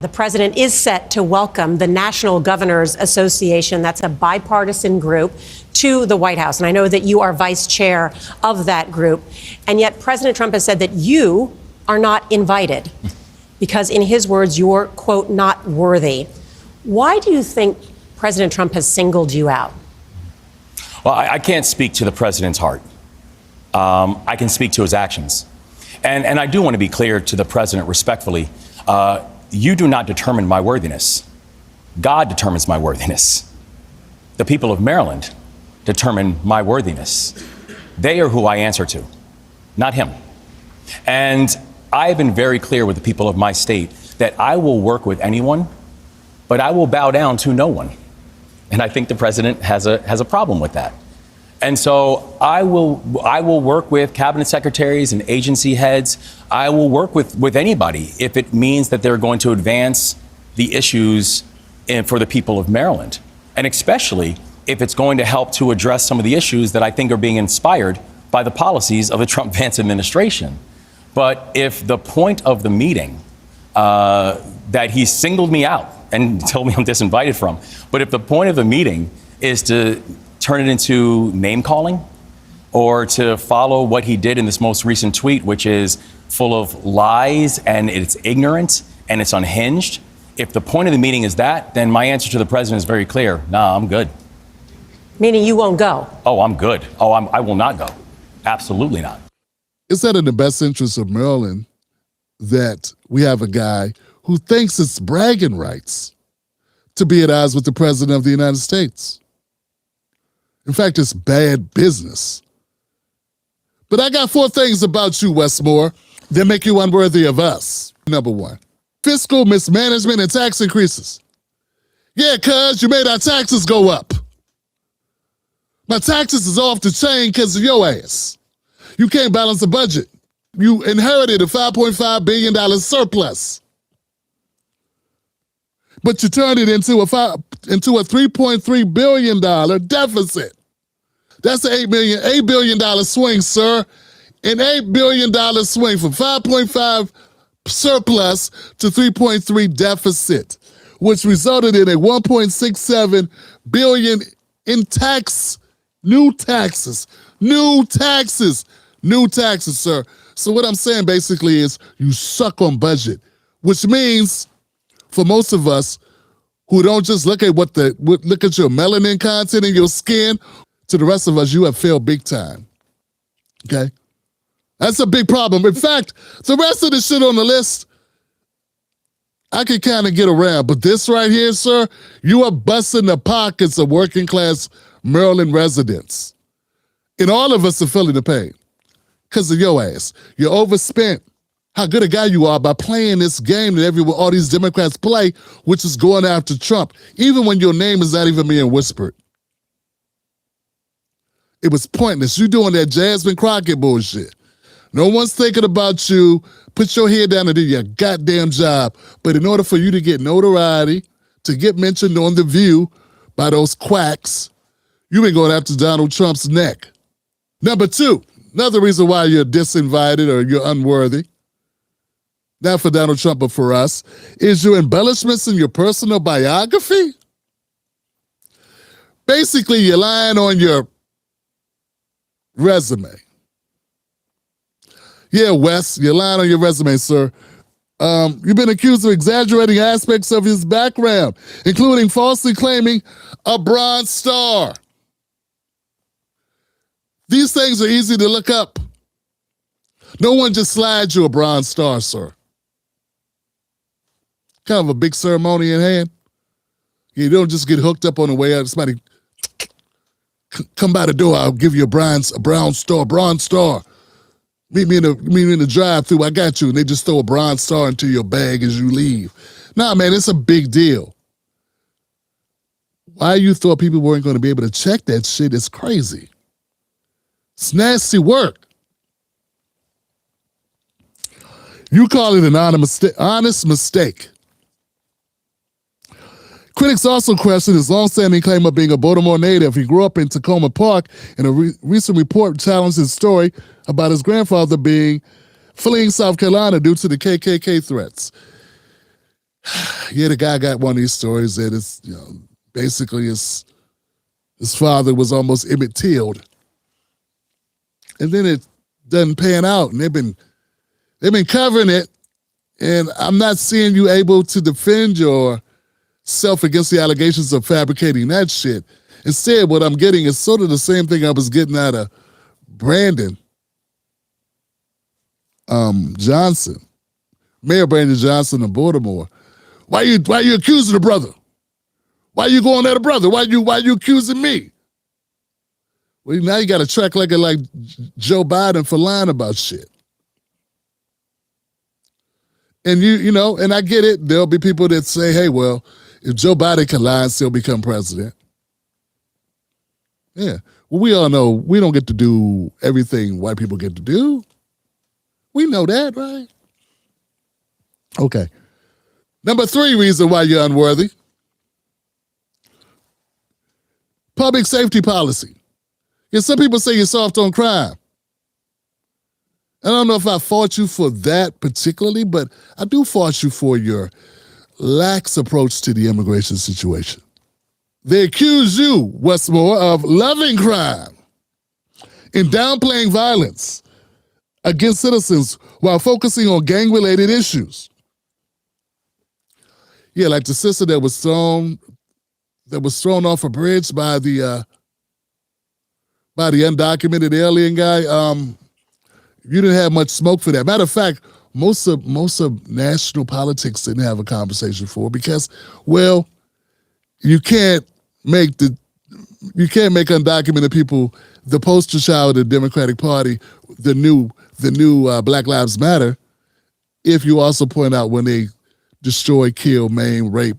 The president is set to welcome the National Governors Association, that's a bipartisan group, to the White House. And I know that you are vice chair of that group. And yet President Trump has said that you are not invited because, in his words, you're, quote, not worthy. Why do you think President Trump has singled you out? Well, I can't speak to the president's heart. I can speak to his actions. And I do want to be clear to the president respectfully. You do not determine my worthiness. God determines my worthiness. The people of Maryland determine my worthiness. They are who I answer to, not him. And I have been very clear with the people of my state that I will work with anyone, but I will bow down to no one. And I think the president has a problem with that. And so I will work with cabinet secretaries and agency heads. I will work with anybody if it means that they're going to advance the issues for the people of Maryland. And especially if it's going to help to address some of the issues that I think are being inspired by the policies of the Trump-Vance administration. But if the point of the meeting that he singled me out and told me I'm disinvited from, but if the point of the meeting is to turn it into name calling or to follow what he did in this most recent tweet, which is full of lies and it's ignorant and it's unhinged. If the point of the meeting is that, then my answer to the president is very clear. Nah, I'm good. Meaning you won't go? Oh, I'm good. Oh, I will not go. Absolutely not. Is that in the best interest of Maryland that we have a guy who thinks it's bragging rights to be at odds with the president of the United States? In fact, it's bad business. But I got 4 things about you, Wes Moore, that make you unworthy of us. Number 1, fiscal mismanagement and tax increases. Yeah, cuz you made our taxes go up. My taxes is off the chain because of your ass. You can't balance the budget. You inherited a $5.5 billion surplus. But you turned it into a $3.3 billion deficit. That's an $8 billion swing, sir. An $8 billion swing from 5.5 surplus to 3.3 deficit, which resulted in a 1.67 billion in new taxes, sir. So what I'm saying basically is you suck on budget, which means for most of us who don't just look at look at your melanin content in your skin, to the rest of us, you have failed big time. Okay? That's a big problem. In fact, the rest of the shit on the list, I can kind of get around. But this right here, sir, you are busting the pockets of working class Maryland residents. And all of us are feeling the pain because of your ass. You overspent. How good a guy you are by playing this game that all these Democrats play, which is going after Trump, even when your name is not even being whispered. It was pointless. You doing that Jasmine Crockett bullshit. No one's thinking about you. Put your head down and do your goddamn job. But in order for you to get notoriety, to get mentioned on The View by those quacks, you've been going after Donald Trump's neck. Number 2, another reason why you're disinvited or you're unworthy, not for Donald Trump, but for us, is your embellishments in your personal biography. Basically, you're lying on your resume. Yeah, Wes, you're lying on your resume, sir. You've been accused of exaggerating aspects of his background, including falsely claiming a Bronze Star. These things are easy to look up. No one just slides you a Bronze Star, sir. Kind of a big ceremony in hand. You don't just get hooked up on the way out. Somebody come by the door, I'll give you a Bronze Star. Meet me in the drive-thru, I got you. And they just throw a Bronze Star into your bag as you leave. Nah, man, it's a big deal. Why you thought people weren't going to be able to check that shit is crazy. It's nasty work. You call it an honest mistake. Critics also question his long-standing claim of being a Baltimore native. He grew up in Tacoma Park, and a recent report challenged his story about his grandfather fleeing South Carolina due to the KKK threats. Yeah, the guy got one of these stories that it's, basically his father was almost Emmett Tilled. And then it doesn't pan out, and they've been covering it, and I'm not seeing you able to defend yourself against the allegations of fabricating that shit. Instead, what I'm getting is sort of the same thing I was getting out of Brandon Johnson, Mayor Brandon Johnson of Baltimore. Why you accusing the brother? Why you going at the brother? Why you accusing me? Well, now you got a track record like Joe Biden for lying about shit. And and I get it. There'll be people that say, hey, well, if Joe Biden can lie and still become president. Yeah. Well, we all know we don't get to do everything white people get to do. We know that, right? Okay. Number 3 reason why you're unworthy. Public safety policy. Yeah, some people say you're soft on crime. I don't know if I fault you for that particularly, but I do fault you for your lax approach to the immigration situation. They accuse you, Wes Moore, of loving crime and downplaying violence against citizens while focusing on gang-related issues. Yeah, like the sister that was thrown off a bridge by the undocumented alien guy. You didn't have much smoke for that. Matter of fact, most of national politics didn't have a conversation for because, well, you can't make undocumented people the poster child of the Democratic Party, the new Black Lives Matter, if you also point out when they destroy, kill, maim, rape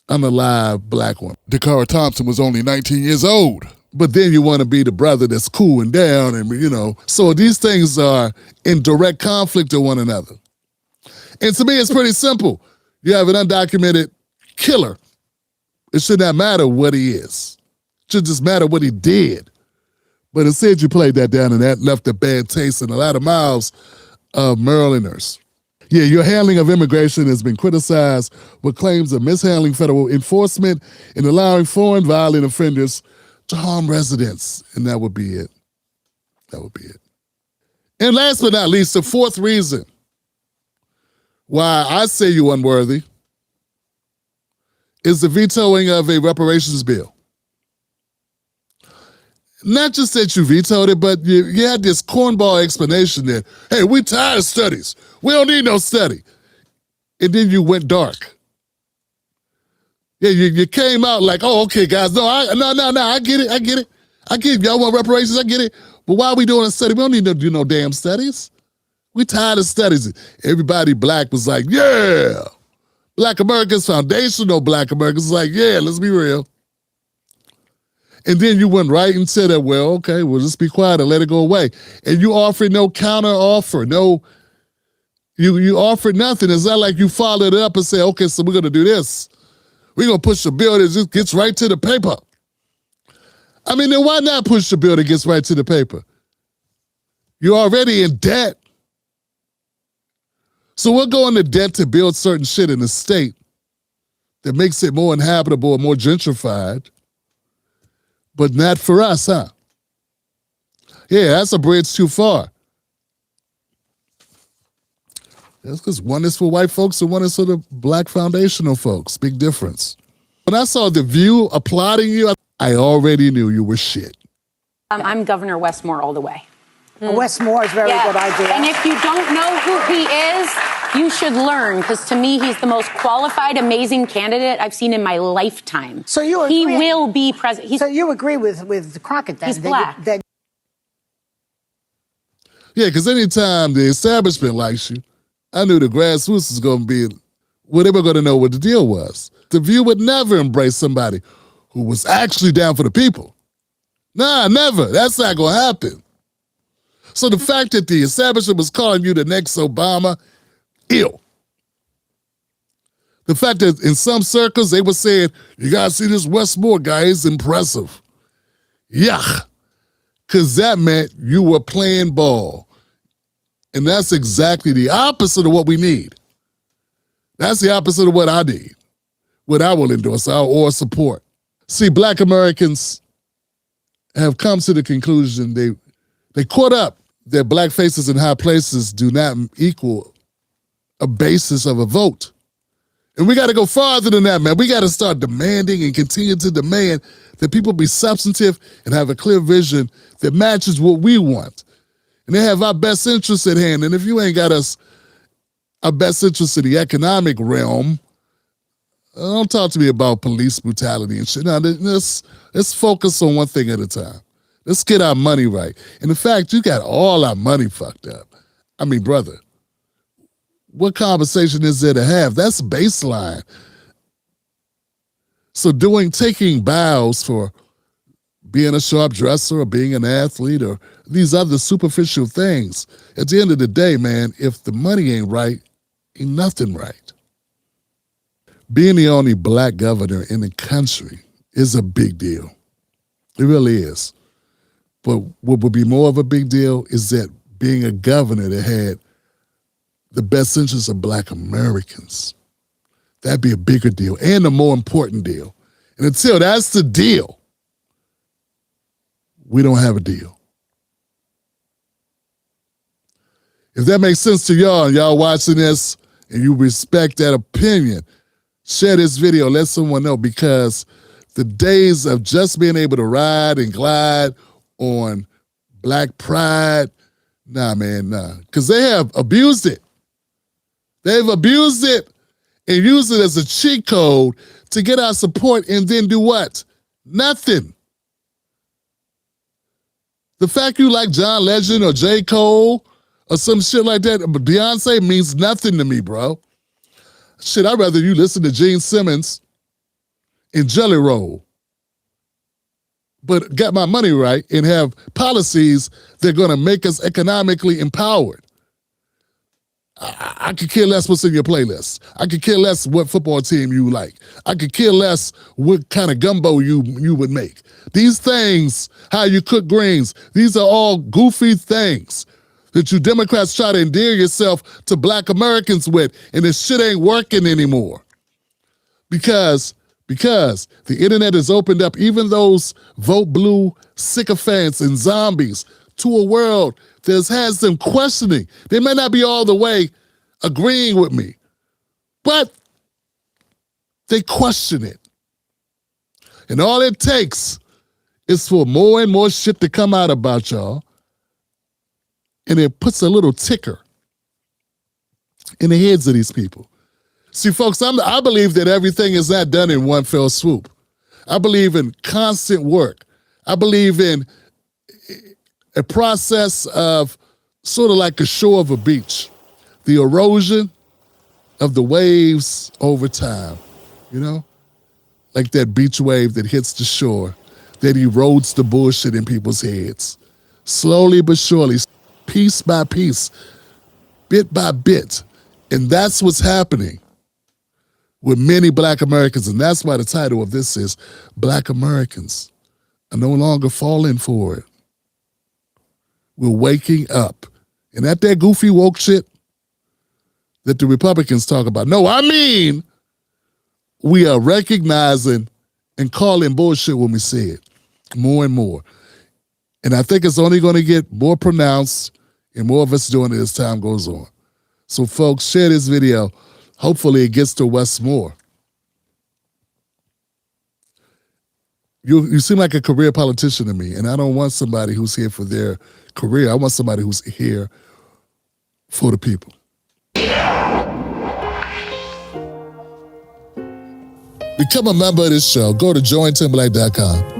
unalive black women. Dakara Thompson was only 19 years old. But then you want to be the brother that's cooling down and, So these things are in direct conflict with one another. And to me, it's pretty simple. You have an undocumented killer. It should not matter what he is. It should just matter what he did. But instead you played that down and that left a bad taste in a lot of mouths of Marylanders. Yeah, your handling of immigration has been criticized with claims of mishandling federal enforcement and allowing foreign violent offenders to harm residents. And that would be it. That would be it. And last but not least, the 4th reason why I say you unworthy is the vetoing of a reparations bill. Not just that you vetoed it, but you had this cornball explanation that, hey, we tired of studies. We don't need no study. And then you went dark. Yeah, you came out like, oh, okay, guys, no, I get it. I get it. Y'all want reparations, I get it. But why are we doing a study? We don't need to do no damn studies. We tired of studies. Everybody black was like, yeah. Black Americans, foundational Black Americans, like, yeah, let's be real. And then you went right and said that, well, okay, we'll just be quiet and let it go away. And you offered no counter offer, you offered nothing. It's not like you followed it up and said, okay, so we're going to do this. We're going to push the bill that just gets right to the paper. I mean, then why not push the bill that gets right to the paper? You're already in debt. So we'll go into debt to build certain shit in the state that makes it more inhabitable and more gentrified. But not for us, huh? Yeah, that's a bridge too far. That's because one is for white folks and one is for the black foundational folks. Big difference. When I saw The View applauding you, I already knew you were shit. I'm Governor Wes Moore all the way. Wes Moore is a very good idea. And if you don't know who he is, you should learn, because to me, he's the most qualified, amazing candidate I've seen in my lifetime. So you agree? He will be president. So you agree with Crockett then? He's black. Yeah, because anytime the establishment likes you, I knew the grassroots was going to be, well, they were going to know what the deal was. The View would never embrace somebody who was actually down for the people. Nah, never. That's not going to happen. So the fact that the establishment was calling you the next Obama, ill. The fact that in some circles they were saying, you got to see this Wes Moore guy, he's impressive. Yuck. Because that meant you were playing ball. And that's exactly the opposite of what we need. That's the opposite of what I need, what I will endorse or support. See, Black Americans have come to the conclusion they caught up that black faces in high places do not equal a basis of a vote. And we got to go farther than that, man. We got to start demanding and continue to demand that people be substantive and have a clear vision that matches what we want. And they have our best interests at hand. And if you ain't got our best interests in the economic realm, don't talk to me about police brutality and shit. Now, let's focus on one thing at a time. Let's get our money right. And in fact, you got all our money fucked up. I mean, brother, what conversation is there to have? That's baseline. So taking bows for being a sharp dresser or being an athlete or these other superficial things, at the end of the day, man, if the money ain't right, ain't nothing right. Being the only black governor in the country is a big deal. It really is. But what would be more of a big deal is that being a governor that had the best interests of black Americans, that'd be a bigger deal and a more important deal. And until that's the deal, we don't have a deal. If that makes sense to y'all and y'all watching this and you respect that opinion, share this video, let someone know, because the days of just being able to ride and glide on black pride, nah, man, nah. Because they have abused it. They've abused it and used it as a cheat code to get our support and then do what? Nothing. The fact you like John Legend or J. Cole or some shit like that, Beyonce means nothing to me, bro. Shit, I'd rather you listen to Gene Simmons and Jelly Roll, but get my money right and have policies that are going to make us economically empowered. I could care less what's in your playlist. I could care less what football team you like. I could care less what kind of gumbo you would make. These things, how you cook greens, these are all goofy things that you Democrats try to endear yourself to black Americans with, and this shit ain't working anymore. Because the internet has opened up even those vote blue sycophants and zombies to a world that has them questioning. They may not be all the way agreeing with me, but they question it. And all it takes is for more and more shit to come out about y'all, and it puts a little ticker in the heads of these people. See, folks, I believe that everything is not done in one fell swoop. I believe in constant work. I believe in a process of sort of like a shore of a beach. The erosion of the waves over time, you know? Like that beach wave that hits the shore, that erodes the bullshit in people's heads. Slowly but surely, piece by piece, bit by bit. And that's what's happening with many black Americans. And that's why the title of this is Black Americans are no longer falling for it. We're waking up. And that goofy woke shit that the Republicans talk about. No, I mean, we are recognizing and calling bullshit when we see it more and more. And I think it's only going to get more pronounced and more of us doing it as time goes on. So folks, share this video. Hopefully it gets to Wes Moore. You seem like a career politician to me, and I don't want somebody who's here for their career. I want somebody who's here for the people. Become a member of this show. Go to jointimberlake.com.